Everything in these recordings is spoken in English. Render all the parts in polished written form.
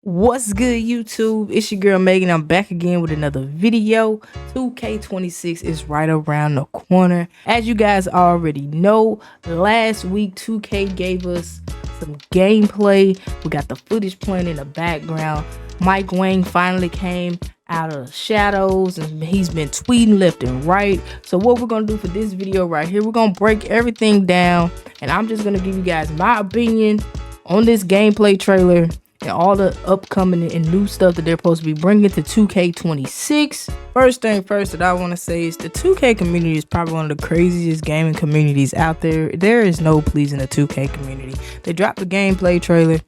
What's good, YouTube? It's your girl Megan. I'm back again with another video. 2K26 is right around the corner. As you guys already know, last week 2K gave us some gameplay. We got the footage playing in the background. Wang finally came out of the shadows and he's been tweeting left and right. So what we're gonna do for this video right here, we're gonna break everything down and I'm just gonna give you guys my opinion on this gameplay trailer and all the upcoming and new stuff that they're supposed to be bringing to 2K26. First thing first that I want to say is the 2K community is probably one of the craziest gaming communities out there. There is no pleasing the 2K community. They dropped the gameplay trailer.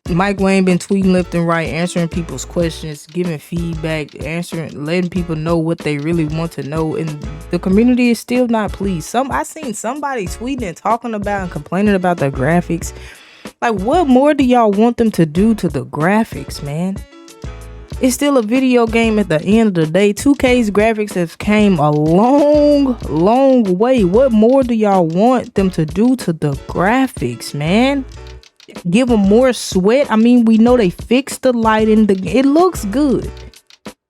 Wang been tweeting left and right, answering people's questions, giving feedback, letting people know what they really want to know, and the community is still not pleased. I seen somebody tweeting and talking about and complaining about the graphics. Like, what more do y'all want them to do to the graphics, man? It's still a video game at the end of the day. 2K's graphics have came a long way. What more do y'all want them to do to the graphics, man? Give them more sweat. I mean, we know they fixed the lighting. It looks good.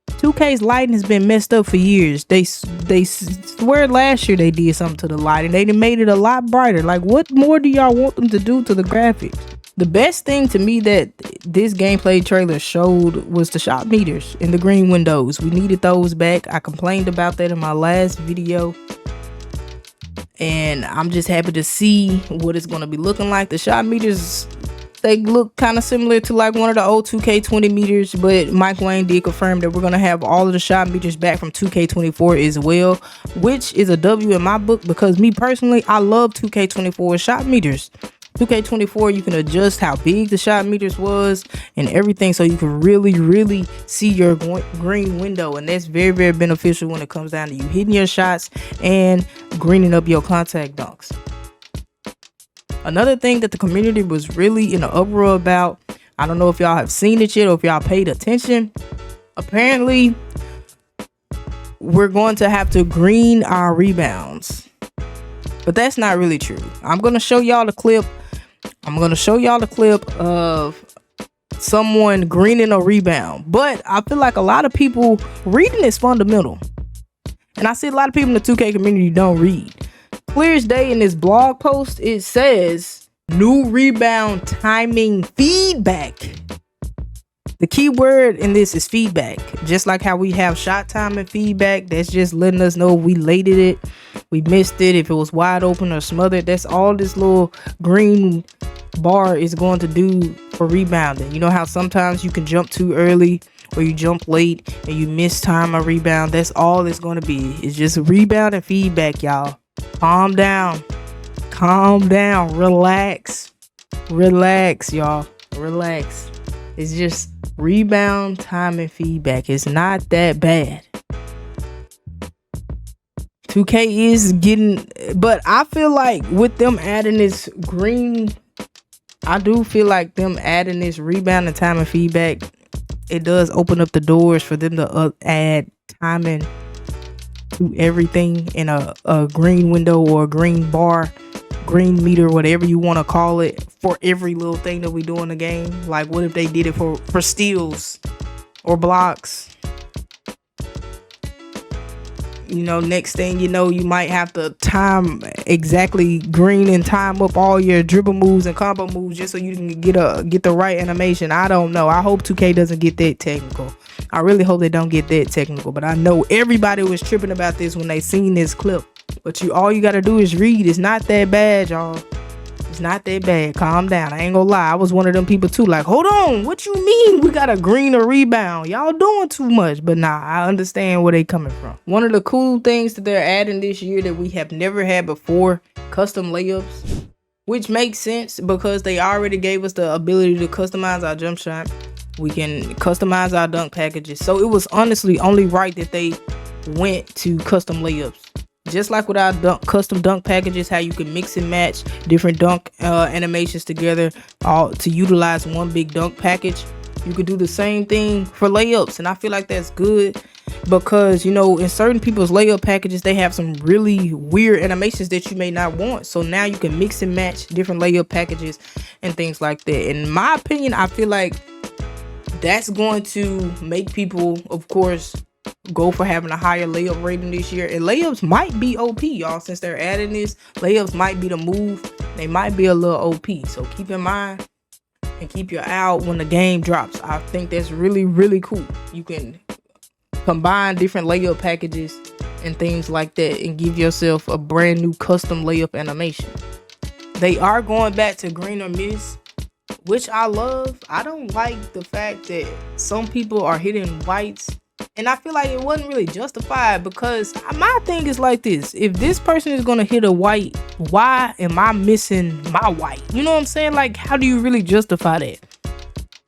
2K's lighting has been messed up for years. They swear last year they did something to the lighting. They made it a lot brighter. Like, what more do y'all want them to do to the graphics? The best thing to me that this gameplay trailer showed was the shot meters in the green windows. We needed those back. I complained about that in my last video. And I'm just happy to see what it's going to be looking like. The shot meters, they look kind of similar to like one of the old 2K20 meters, but Wang did confirm that we're going to have all of the shot meters back from 2K24 as well, which is a W in my book because me personally, I love 2K24 shot meters. 2K24, you can adjust how big the shot meters was and everything, so you can really see your green window, and that's very beneficial when it comes down to you hitting your shots and greening up your contact dunks. Another thing that the community was really in an uproar about, I don't know if y'all have seen it yet or if y'all paid attention. Apparently, we're going to have to green our rebounds. But that's not really true. I'm going to show y'all the clip. I'm going to show y'all the clip of someone greening a rebound. But I feel like a lot of people, reading is fundamental. And I see a lot of people in the 2K community don't read. Clear as day in this blog post, it says new rebound timing feedback. The key word in this is feedback. Just like how we have shot timing feedback, that's just letting us know if we lated it, we missed it, if it was wide open or smothered. That's all this little green bar is going to do for rebounding. You know how sometimes you can jump too early or you jump late and you miss time a rebound? That's all it's going to be. It's just rebound and feedback, y'all. Calm down, relax, y'all, relax. It's just rebound time and feedback. It's not that bad. 2K is getting, but I feel like with them adding this green, I do feel like them adding this rebound and time and feedback, it does open up the doors for them to add timing to everything in a green window or a green bar, green meter, whatever you want to call it, for every little thing that we do in the game. Like, what if they did it for steals or blocks? You know, next thing you know, you might have to time exactly green and time up all your dribble moves and combo moves just so you can get the right animation. I don't know. I hope 2K doesn't get that technical. I really hope they don't get that technical. But I know everybody was tripping about this when they seen this clip. But all you gotta do is read. It's not that bad, y'all. It's not that bad. Calm down. I ain't gonna lie. I was one of them people too. Like, hold on. What you mean we got a green or rebound? Y'all doing too much. But nah, I understand where they coming from. One of the cool things that they're adding this year that we have never had before, custom layups. Which makes sense because they already gave us the ability to customize our jump shot. We can customize our dunk packages. So it was honestly only right that they went to custom layups. Just like with our custom dunk packages, how you can mix and match different dunk animations together all to utilize one big dunk package. You could do the same thing for layups, and I feel like that's good because, you know, in certain people's layup packages, they have some really weird animations that you may not want. So now you can mix and match different layup packages and things like that. In my opinion, I feel like that's going to make people, of course, go for having a higher layup rating this year. And layups might be OP, y'all. Since they're adding this, layups might be the move. They might be a little OP. So keep in mind and keep your eye out when the game drops. I think that's really, really cool. You can combine different layup packages and things like that and give yourself a brand new custom layup animation. They are going back to green or miss, which I love. I don't like the fact that some people are hitting whites, and I feel like it wasn't really justified, because my thing is like this: if this person is gonna hit a white, why am I missing my white? You know what I'm saying? Like, how do you really justify that?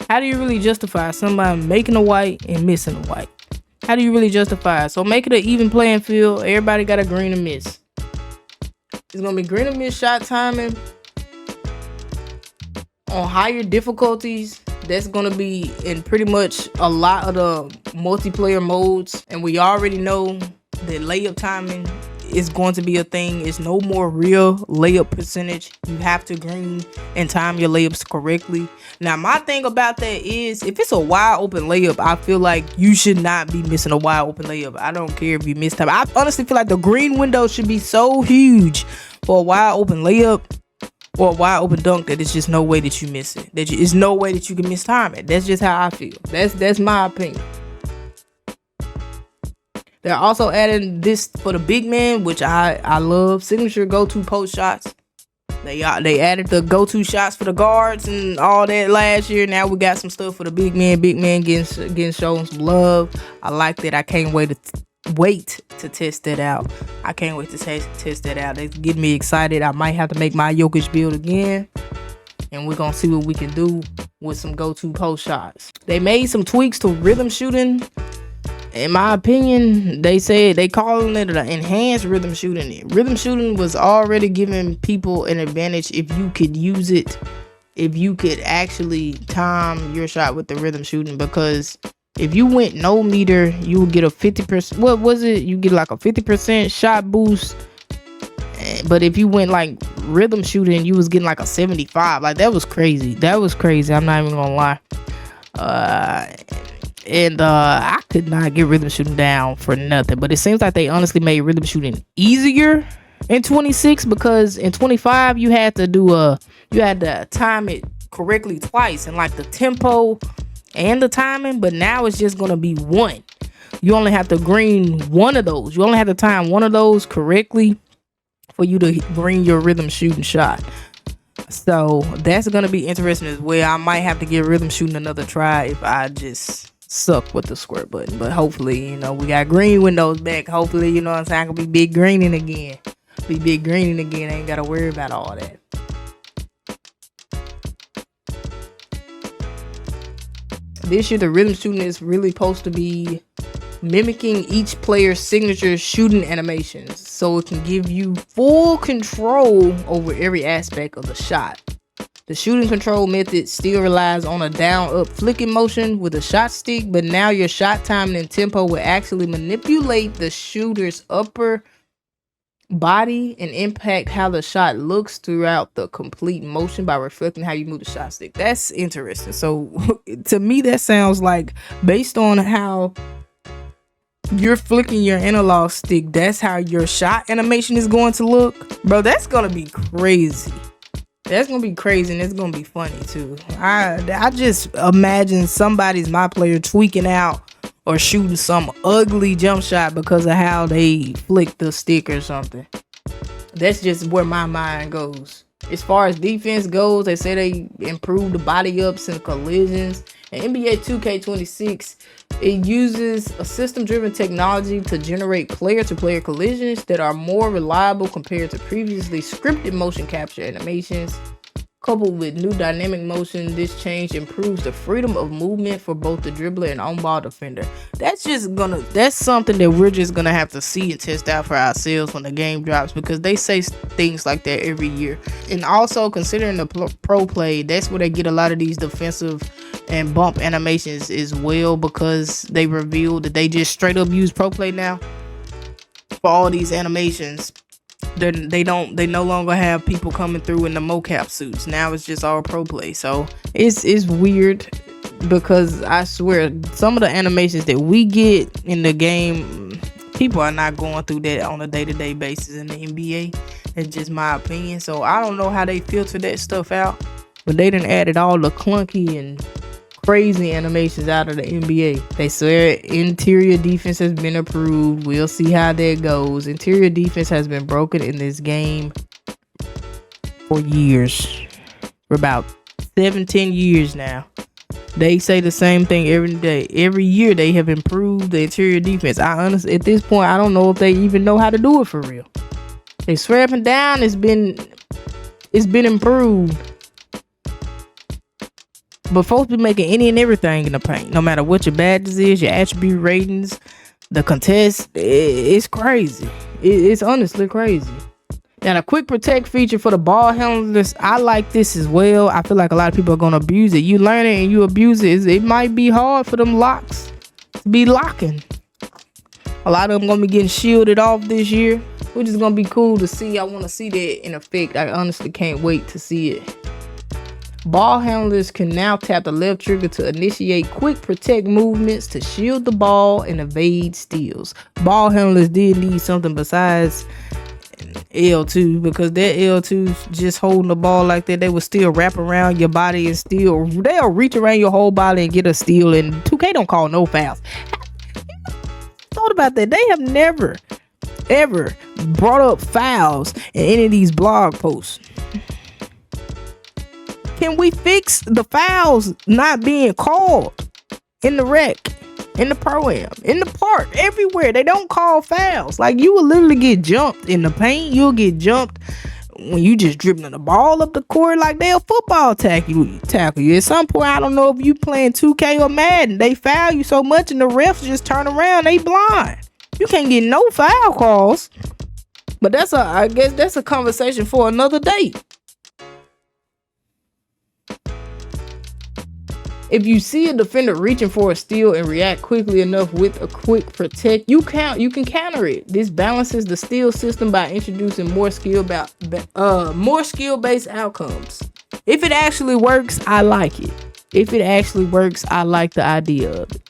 How do you really justify somebody making a white and missing a white? How do you really justify it? So make it an even playing field. Everybody got a green or miss. It's gonna be green or miss shot timing on higher difficulties. That's gonna be in pretty much a lot of the multiplayer modes, and we already know that layup timing is going to be a thing. It's no more real layup percentage. You have to green and time your layups correctly. Now, my thing about that is, if it's a wide open layup, I feel like you should not be missing a wide open layup. I don't care if you miss time. I honestly feel like the green window should be so huge for a wide open layup or a wide open dunk that it's just no way that you miss it. It's no way that you can miss time it. That's just how I feel. That's my opinion. They're also adding this for the big man, which I love. Signature go-to post shots. They added the go-to shots for the guards and all that last year. Now we got some stuff for the big man. Big man getting shown some love. I like that. I can't wait to test that out. I can't wait to test that out. It's getting me excited. I might have to make my Jokic build again, and we're gonna see what we can do with some go-to post shots. They made some tweaks to rhythm shooting. In my opinion, they said they calling it an enhanced rhythm shooting. Rhythm shooting was already giving people an advantage if you could use it, if you could actually time your shot with the rhythm shooting, because if you went no meter, you would get a 50%. What was it? You get like a 50% shot boost. But if you went like rhythm shooting, you was getting like a 75. Like, that was crazy. That was crazy. I'm not even gonna lie. I could not get rhythm shooting down for nothing. But it seems like they honestly made rhythm shooting easier in 26, because in 25 you had to time it correctly twice, and like the tempo and the timing. But now it's just gonna be one. You only have to green one of those. You only have to time one of those correctly for you to green your rhythm shooting shot. So that's gonna be interesting as well. I might have to give rhythm shooting another try if I just suck with the square button. But hopefully, we got green windows back. Hopefully, I can be big greening again. I ain't gotta worry about all that. This year, the rhythm shooting is really supposed to be mimicking each player's signature shooting animations, so it can give you full control over every aspect of the shot. The shooting control method still relies on a down-up flicking motion with a shot stick, but now your shot timing and tempo will actually manipulate the shooter's upper body and impact how the shot looks throughout the complete motion by reflecting how you move the shot stick. That's interesting. So to me, that sounds like, based on how you're flicking your analog stick, that's how your shot animation is going to look. Bro, that's gonna be crazy. That's gonna be crazy, and it's gonna be funny too. I just imagine somebody's my player tweaking out or shooting some ugly jump shot because of how they flick the stick or something. That's just where my mind goes. As far as defense goes, they say they improved the body ups and collisions. And NBA 2K26, it uses a system-driven technology to generate player-to-player collisions that are more reliable compared to previously scripted motion capture animations. Coupled with new dynamic motion, this change improves the freedom of movement for both the dribbler and on-ball defender. That's something that we're just gonna have to see and test out for ourselves when the game drops, because they say things like that every year. And also, considering the pro play, that's where they get a lot of these defensive and bump animations as well, because they revealed that they just straight up use pro play now for all these animations. They no longer have people coming through in the mocap suits. Now it's just all pro play. So it's weird. because I swear some of the animations that we get in the game, people are not going through that on a day-to-day basis in the NBA. That's just my opinion. So I don't know how they filter that stuff out, but they done added all the clunky and crazy animations out of the NBA. They swear interior defense has been approved. We'll see how that goes. Interior defense has been broken in this game for years. For about 7-10 years now. They say the same thing every day. Every year they have improved the interior defense. I honestly, at this point, I don't know if they even know how to do it for real. They swear up and down it's been improved. But folks be making any and everything in the paint. No matter what your badges is, your attribute ratings, the contest, it's crazy. It's honestly crazy. Now, the quick protect feature for the ball handlers, I like this as well. I feel like a lot of people are going to abuse it. You learn it and you abuse it. It might be hard for them locks to be locking. A lot of them going to be getting shielded off this year, which is going to be cool to see. I want to see that in effect. I honestly can't wait to see it. Ball handlers can now tap the left trigger to initiate quick protect movements to shield the ball and evade steals. Ball handlers did need something besides L2, because that L2 just holding the ball like that, they will still wrap around your body and still, they'll reach around your whole body and get a steal. And 2K don't call no fouls. Thought about that. They have never ever brought up fouls in any of these blog posts. Can we fix the fouls not being called in the rec, in the pro-am, in the park, everywhere? They don't call fouls. Like, you will literally get jumped in the paint. You'll get jumped when you just dribbling the ball up the court like they'll football tackle you. At some point, I don't know if you playing 2K or Madden, they foul you so much and the refs just turn around, they blind. You can't get no foul calls. But I guess that's a conversation for another day. If you see a defender reaching for a steal and react quickly enough with a quick protect, you can counter it. This balances the steal system by introducing more skill-based outcomes. If it actually works, I like it. If it actually works, I like the idea of it.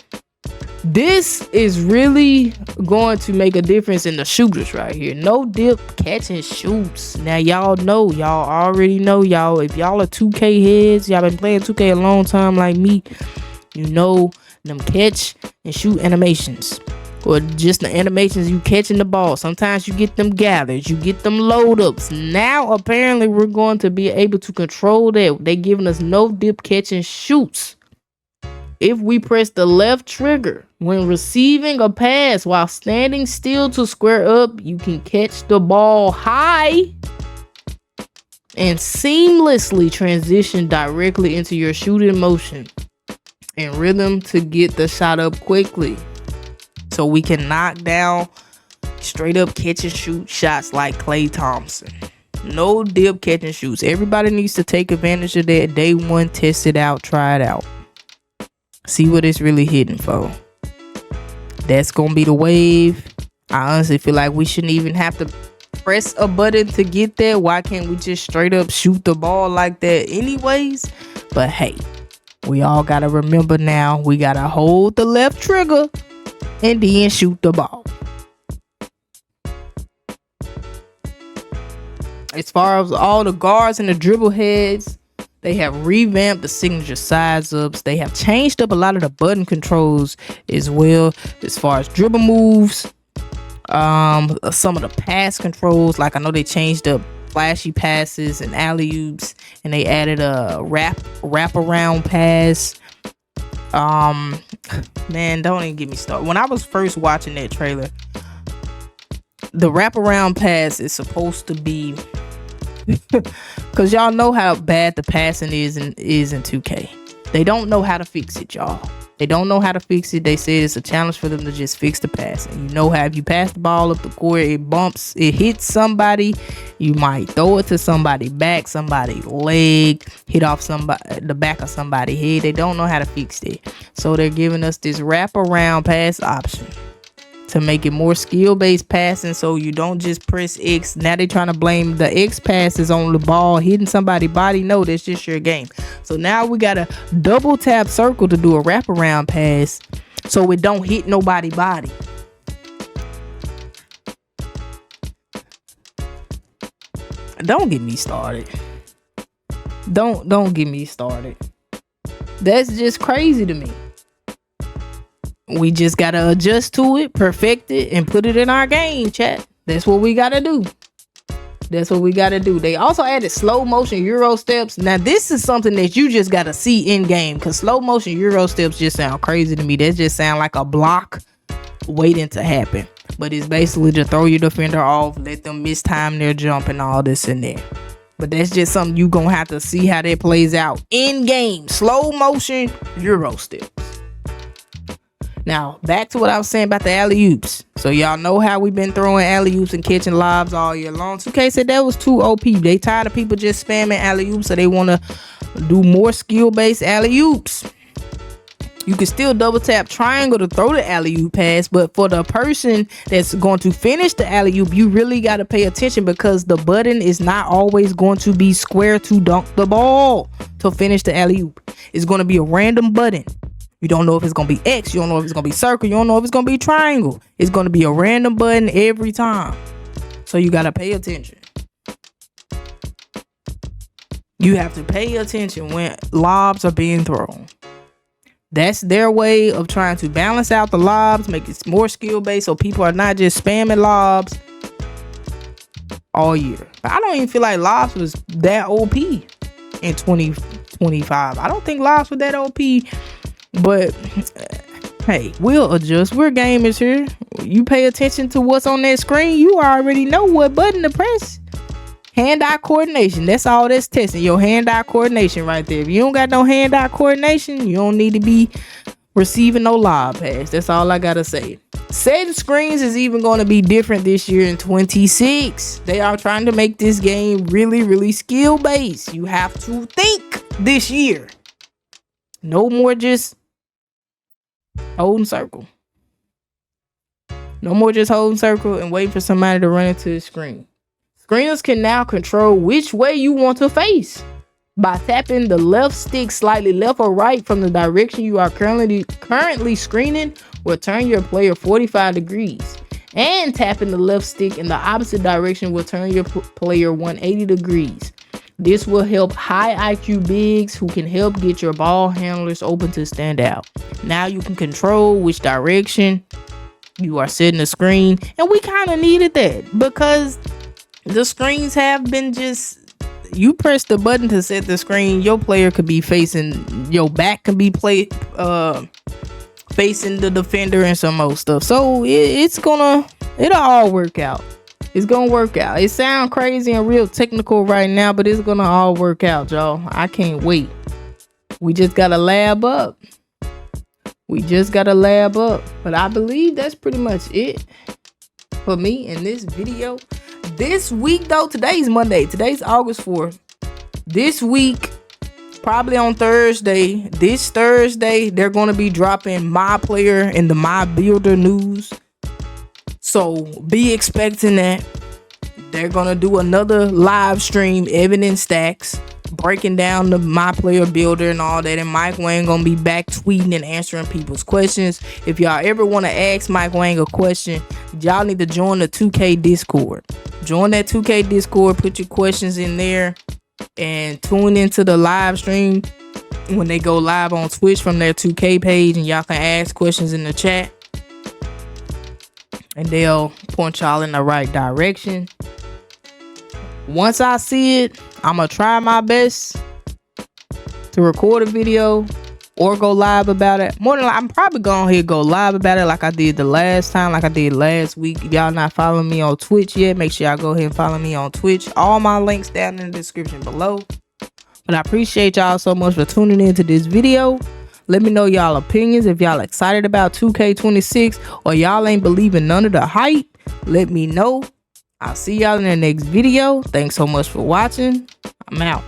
This is really going to make a difference in the shooters right here. No dip, catch and shoots. Now, y'all already know, if y'all are 2K heads, y'all been playing 2K a long time like me, you know them catch and shoot animations. Or just the animations you catching the ball. Sometimes you get them gathers, you get them load ups. Now, apparently, we're going to be able to control that. They giving us no dip, catch and shoots. If we press the left trigger when receiving a pass while standing still to square up, you can catch the ball high and seamlessly transition directly into your shooting motion and rhythm to get the shot up quickly. So we can knock down straight up catch and shoot shots like Klay Thompson. No dip, catch and shoots. Everybody needs to take advantage of that. Day one, test it out, try it out. See what it's really hitting for. That's gonna be the wave. I honestly feel like we shouldn't even have to press a button to get there. Why can't we just straight up shoot the ball like that anyways? But hey, we all gotta remember now, we gotta hold the left trigger and then shoot the ball. As far as all the guards and the dribble heads, they have revamped the signature size ups. They have changed up a lot of the button controls as well. As far as dribble moves, some of the pass controls, like I know they changed up flashy passes and alley-oops, and they added a wrap around pass. Man, don't even get me started. When I was first watching that trailer, the wraparound pass is supposed to be, because y'all know how bad the passing is in 2K. They don't know how to fix it, y'all. They don't know how to fix it. They said it's a challenge for them to just fix the passing. You know how if you pass the ball up the court, it bumps, it hits somebody, you might throw it to somebody back, somebody's leg, hit off the back of somebody's head. They don't know how to fix it. So they're giving us this wraparound pass option to make it more skill-based passing, so you don't just press X. Now they're trying to blame the X passes on the ball hitting somebody's body. No, that's just your game. So now we got to double tap circle to do a wraparound pass so it don't hit nobody's body. Don't get me started. Don't get me started. That's just crazy to me. We just gotta adjust to it, perfect it, and put it in our game, chat. That's what we gotta do. That's what we gotta do. They also added slow motion Euro steps. Now this is something that you just gotta see in game, because slow motion Euro steps just sound crazy to me. That just sound like a block waiting to happen. But it's basically to throw your defender off, let them mistime their jump and all this in there. But that's just something you gonna have to see how that plays out in game. Slow motion Euro steps. Now, back to what I was saying about the alley-oops. So y'all know how we've been throwing alley-oops and catching lobs all year long. 2K said that was too OP. They tired of people just spamming alley-oops, so they want to do more skill-based alley-oops. You can still double tap triangle to throw the alley-oop pass, but for the person that's going to finish the alley-oop, you really got to pay attention, because the button is not always going to be square to dunk the ball to finish the alley-oop. It's going to be a random button. You don't know if it's going to be X. You don't know if it's going to be circle. You don't know if it's going to be triangle. It's going to be a random button every time. So you got to pay attention. You have to pay attention when lobs are being thrown. That's their way of trying to balance out the lobs, make it more skill-based, so people are not just spamming lobs all year. I don't even feel like lobs was that OP in 2025. I don't think lobs were that OP. But hey, we'll adjust. We're gamers here. You pay attention to what's on that screen, you already know what button to press. Hand-eye coordination. That's all that's testing. Your hand-eye coordination right there. If you don't got no hand-eye coordination, you don't need to be receiving no lob pass. That's all I gotta say. Setting screens is even going to be different this year in 26. They are trying to make this game really, really skill-based. You have to think this year. No more just holding circle. No more just holding circle and waiting for somebody to run into the screen. Screeners can now control which way you want to face. By tapping the left stick slightly left or right from the direction you are currently screening will turn your player 45 degrees. And tapping the left stick in the opposite direction will turn your player 180 degrees. This will help high IQ bigs who can help get your ball handlers open to stand out. Now you can control which direction you are setting the screen. And we kind of needed that, because the screens have been just, you press the button to set the screen, your player could be facing, your back can be facing the defender and some more stuff. So it'll all work out. It's gonna work out. It sounds crazy and real technical right now, but it's gonna all work out, y'all. I can't wait. We just gotta lab up. But I believe that's pretty much it for me in this video. This week though, today's Monday. Today's August 4th. This week, probably on Thursday, this Thursday, they're gonna be dropping MyPlayer and the MyBuilder news. So be expecting that. They're gonna do another live stream, Evidence Stacks, breaking down the MyPlayer builder and all that. And Mike Wang gonna be back tweeting and answering people's questions. If y'all ever want to ask Mike Wang a question, y'all need to join the 2K Discord. Join that 2K Discord, put your questions in there, and tune into the live stream when they go live on Twitch from their 2K page, and y'all can ask questions in the chat. And they'll point y'all in the right direction. Once I see it, I'm gonna try my best to record a video or go live about it. More than I'm probably gonna go live about it like I did the last time, like I did last week. If y'all not following me on Twitch yet, make sure y'all go ahead and follow me on Twitch. All my links down in the description below. But I appreciate y'all so much for tuning into this video. Let me know y'all opinions. If y'all excited about 2K26 or y'all ain't believing none of the hype, let me know. I'll see y'all in the next video. Thanks so much for watching. I'm out.